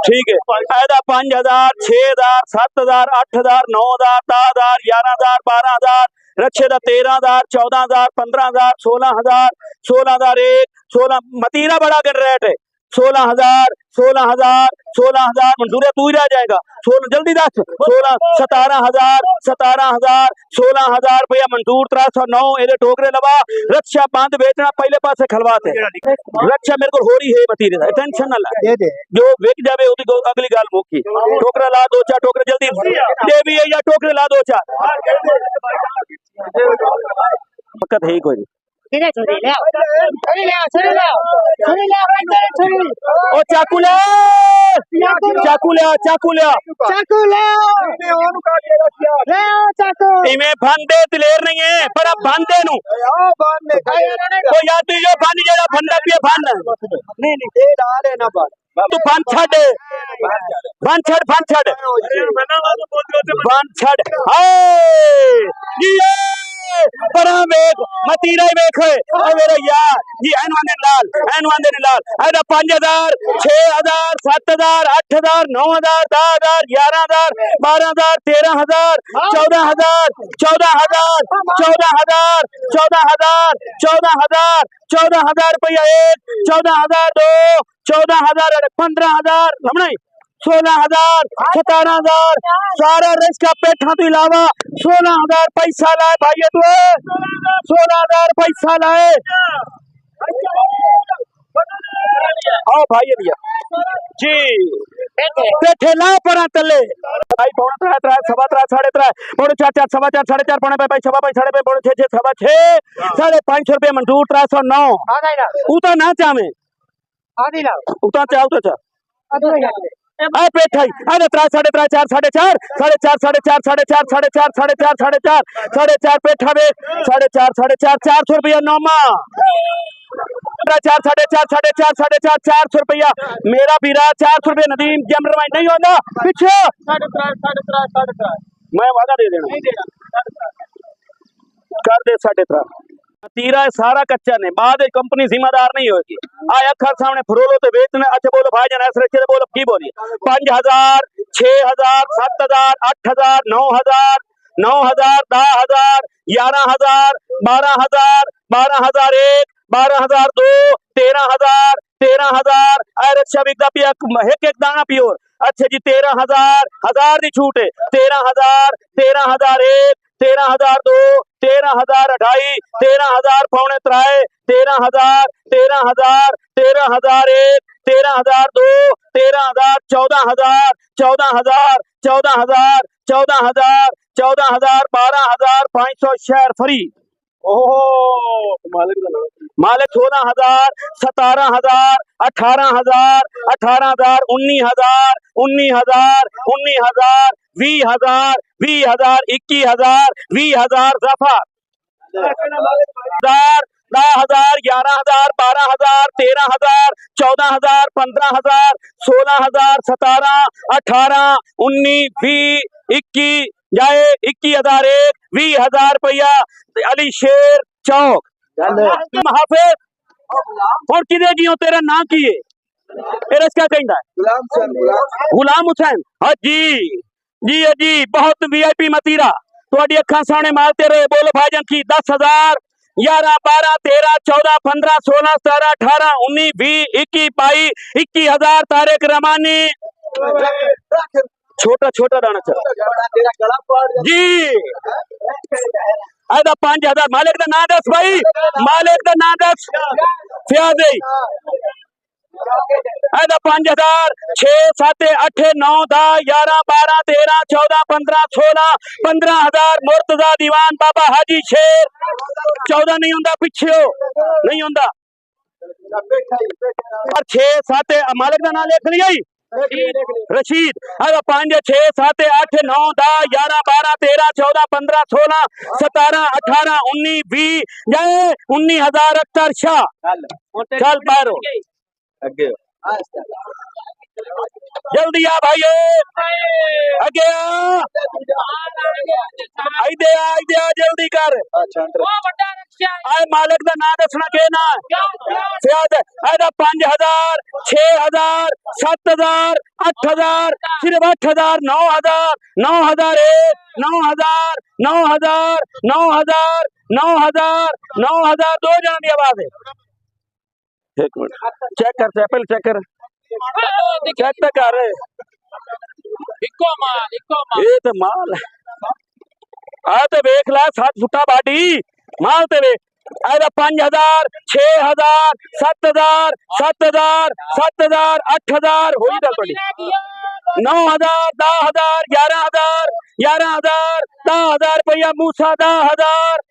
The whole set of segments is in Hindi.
ठीक है। ਇਹਦਾ 5000 6000 7000 8000 9000 10000 11000 12000 रक्षे का 13000 14000 15000 16000 16001 16 मतीरा बड़ा गिन रेट है 16000 16000 16000 मंजूर है तू ही रह जाएगा 16 जल्दी दस 16 17000 17000 16000 रुपया मंजूर 309 ये टोकरे लवा रक्षा बंद बेचना पहले पासे खलवाते रक्षा मेरे को हो रही है मतीरे का टेंशन ना ले जो विक जावे उसकी अगली गाल मुकी टोकरा ला 2-4 टोकरे जल्दी दे भी है या टोकरे ला 2-4 वक्त है ही कोई ओ चाकू ले चाकू ले चाकू ले चाकू ले इमें बंदे दिलेर नहीं है पर अब बंदे नु को या तू जो बंद जेड़ा बंदा पिए बंद नहीं नहीं ए डाले ना बंद तू बंद छड़ बंद छड़ बंद छड़ बंद छड़ हाय ये परा वेख मतीरा वेख ओ मेरा यार जी एनवाने लाल ऐदा 5000 6000 7000 8000 9000 10000 11000 12000 13000 14000 14000 14000 14000 14000 14000 रुपया एक 14000 दो 14000 15000 हमने 16000 17000 सारा रिस्क पेठा तो इलावा 16000 पैसा लाए भाई तू 16000 पैसा लाए आओ भाई भैया जी पेठे ला परा तले भाई पौना 3 सवा 3 साढ़े 3 पौने 4 सवा 4 साढ़े 4 पौने भाई सवा भाई साढ़े पौने 6 सवा 6 550 रुपये मंजूर 309 उता ना चाहे उता चाहो तो आ पेठा अरे 3 साढ़े 3 4 साढ़े 4 साढ़े 4 साढ़े 4 साढ़े 4 साढ़े 4 साढ़े 4 साढ़े 4 साढ़े 4 पेठा में साढ़े 4 400 रुपया नौमा 4 साढ़े 4 साढ़े 4 साढ़े 4 400 रुपया मेरा बीरा 400 रुपया नदीम जमर भाई नहीं होता पीछे 3.5 मैं वादा दे देना कर दे 3.5 तीरा सारा कच्चा ने बाद कंपनी जिम्मेदार नहीं होगी आया अखर सामने फरोलो तो बेचने अच्छा बोलो भाईजान ऐसे रखे बोलो की बोलिए 5000 6000 7000 8000 9000 9000 10000 11000 12000 12001 12002 13000 13000 रक्षा बिकता पिया एक दाना प्योर अच्छा जी 13000 1000 की छूट है 13000 13001 13002 13000 2.5 13000 पौने 3 13000 13000 13001 13002 13000 14000 14000 14000 14000 14000 12500 शहर फ्री ओहो मालिक 16000 17000 18000 18000 19000 19000 19000 20000 20000 21000 20000 दफा 10,000 11,000 12,000 13,000 14,000 15,000 16,000 17 18 19 20 21 जाए 21,001 20,000 रुपया अली शेर चौक हाफिज और किदे जियो तेरा ना किए क्या कहता है गुलाम हुसैन हाँ जी जी बहुत VIP मतीरा थोड़ी अखा सामने मारते रहे बोलो भाईजान की 10,000 11 12 13 14 15 16 17 18 19 20 21 22 21,000 तारिक रमानी छोटा दाना चल जी आधा 5,000 मालिक का ना दस भाई मालिक का ना दस फ्याज आधा 5,000 6 7 8 9 10 11 12 13 14 15 16 15,000 मुर्तजा दीवान बाबा हाजी शेर 14 नहीं होता पिछे नहीं होता 6 7 मालिक का नाम लिख लिया रशीद अरे 5 6 7 8 9 10 11 12 13 14 15 16 17 18 19 20 जाए 19,000 अख्तर शाह चल पैरो जल्दी आ भाई अगे आ जल्दी कर आए मालिक का नाम दसना के ना सियाद ऐदा 5000 6000 7000 8000 सिर्फ 8000 9000 9000 9000 9000 9000 9000 9000 दो जन की आवाज है एक मिनट चेक कर पहले चेक कर चेक तो कर ये तो माल आ तो वेख ला 7 फुटा बाडी माल ते वेख ऐदा 5000 6000 7000 7000 7000 8000 हो गई थोड़ी 9000 10000 11000 11000 10000 रुपया मूसा 10000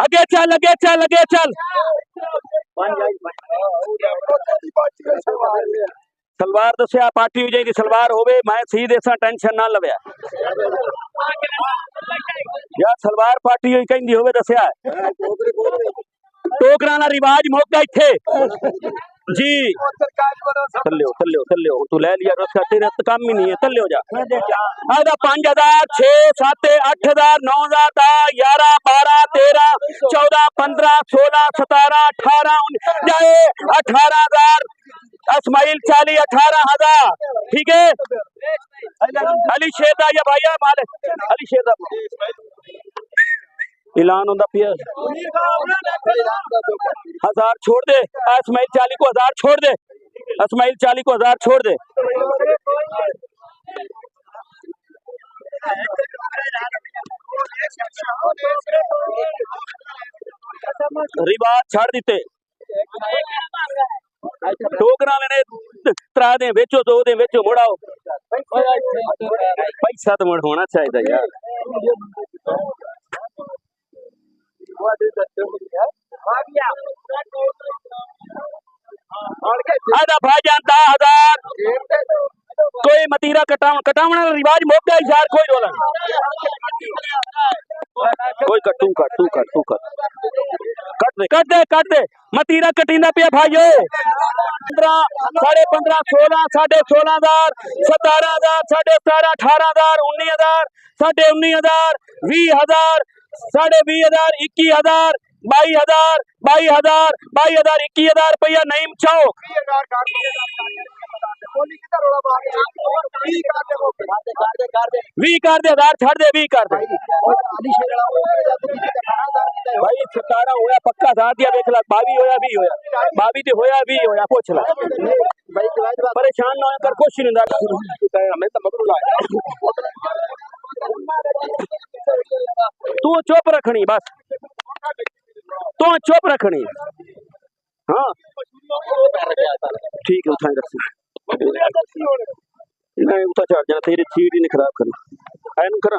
अगे चल सलवार दसिया पार्टी हो जाएगी सलवार होवे मैं सी देसा टेंशन ना लवे यार सलवार पार्टी होई कहंदी होवे दसिया टोकरा ना रिवाज मौका इथे जी थल्ले तू ले लिया उसका तेरा तो काम ही नहीं है थल्ले हो जा आधा 5000 6 7 8000 9000 10 11 12 13 14 15 16 17 18 जाए 18000 इस्माइल 40 18000 ठीक है अली शेदा या भैया मालिक अली शेदा ऐलान होता पिया 1000 छोड़ दे इस्माइल 40 को 1000 छोड़ दे इस्माइल 40 को 1000 छोड़ दे रिवाज छाड़ दीते टोकरा लेने त्रा दे बेचो 2 दे बेचो मुड़ाओ पैसा तो मुड़ होना चाहिए यार भाईजान 10,000 कोई मतीरा कटावना रिवाज मौका यार कोई रोला कोई कट दे मतीरा कटींदा पिया भाईओ 15 15.5 16 16,500 17,000 17,500 18,000 19,000 19,000 20,000 20,000 21,000 22,000 22,000 22,000 21,000 रुपया नईम चौक 20 कर दे 1000 छड़ दे 20 कर दे भाई 17 होया पक्का 1000 दिया देख ला 22 होया 20 होया 22 ते होया 20 होया पूछ ला परेशान ना कर कुछ नहीं होता हमें तो मगरू ला तू चुप रखनी बस तू चुप रखनी हाँ ठीक है उठाए रख नहीं उठा चढ़ जाना तेरी सीट ही नहीं खराब करना है ना करा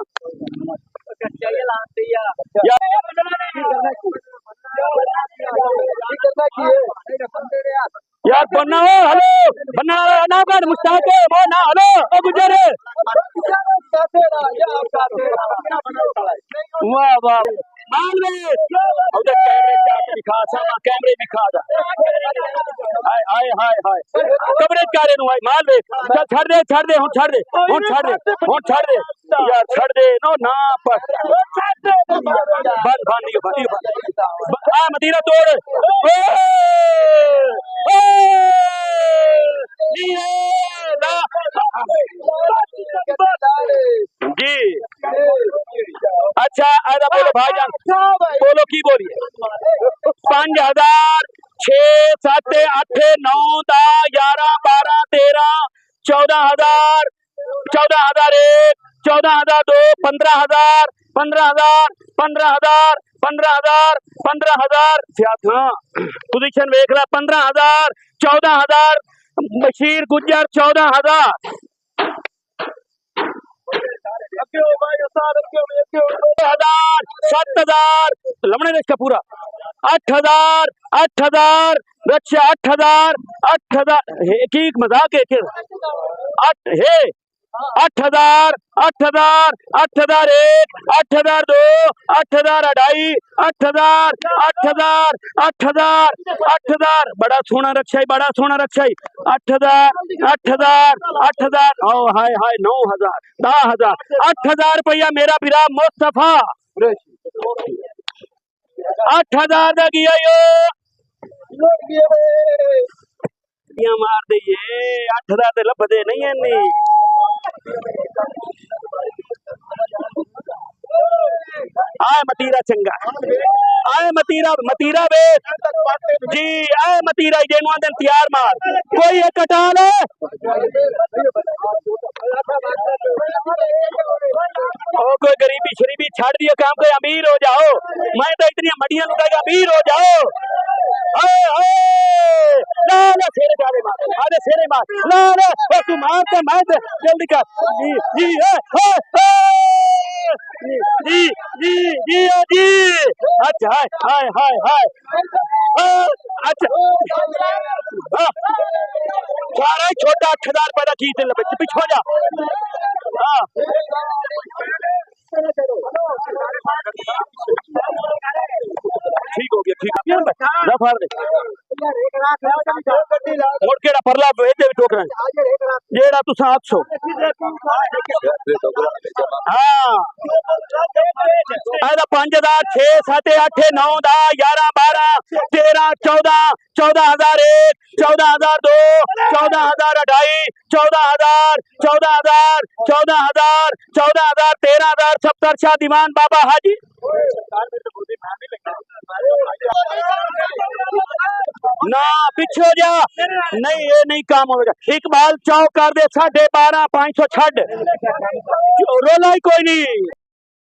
यार बन्ना हो हेलो बन्ना ना कर मुस्ताक है वो ना हेलो ओ गुजर वाह वाह मान ले उधर कैमरे चाट दिखा सामा कैमरे दिखा दा हाय हाय हाय हाय कवरेज करे नु भाई मान ले चल छड़ दे हुन छड़ दे यार छड़ दे नो ना पर बंद आ मदीना तोड़ जी अच्छा ऐसा बोलो भाईजान बोलो की बोलिए 5,000 6 7 8 9 10 11 12 13 14,000 14,001 14,002 15,000 15,000 15,000 15,000 15,000 सियासना पोजीशन देख रहा 15,000 14,000 बशीर गुज्जर 14,000 7,000 लमने देश का पूरा 8,000 8,000 रक्षा 8,000 8,000 की मजाक है 8 है 8000 8000 8000 एक 8000 दो 8000 अढ़ाई 8000 8000 8000 8000 बड़ा सोना रक्षा बड़ा सोना रक्षा 8000 8000 8000 ओ हाय हाय 9000 10,000 8000 रुपया मेरा बिरा मुस्तफा 8000 का किया यो मार दईए 8000 ते लभदे नहीं है नी आए मतीरा चंगा आए मतीरा मतीरा वे जी आए मतीरा जेनु आंदे तैयार मार कोई एक कटा ले ओ कोई गरीबी शरीबी छाड़ दियो काम कोई अमीर हो जाओ मैं तो इतनी मडियां लुटाई अमीर हो जाओ हाय हाय ला ला सेरे जावे मार आधे सेरे मार ला ला ओ तू मार ते मैं जल्दी कर जी जी जी जी जी जी अच्छा हाय हाय हाय अच्छा सारा छोटा 8000 रुपए का खींच ले बच्चे पीछे हो जा ठीक हो गया ठीक ना फाड़ दे मुड़ केड़ा परला भेज दे टोकरा जेड़ा तू 700 हां ऐदा 5000 6 7 8 9 10 11 12 13 14 14001 14002 14000 अढ़ाई 14000 14000 14000 14000 13000 70 शाह दीवान बाबा हाजी ना पीछे हो जा नहीं ये नहीं काम होगा इकबाल चौक कर दे 12.5 500 छड़ रोला ही कोई नहीं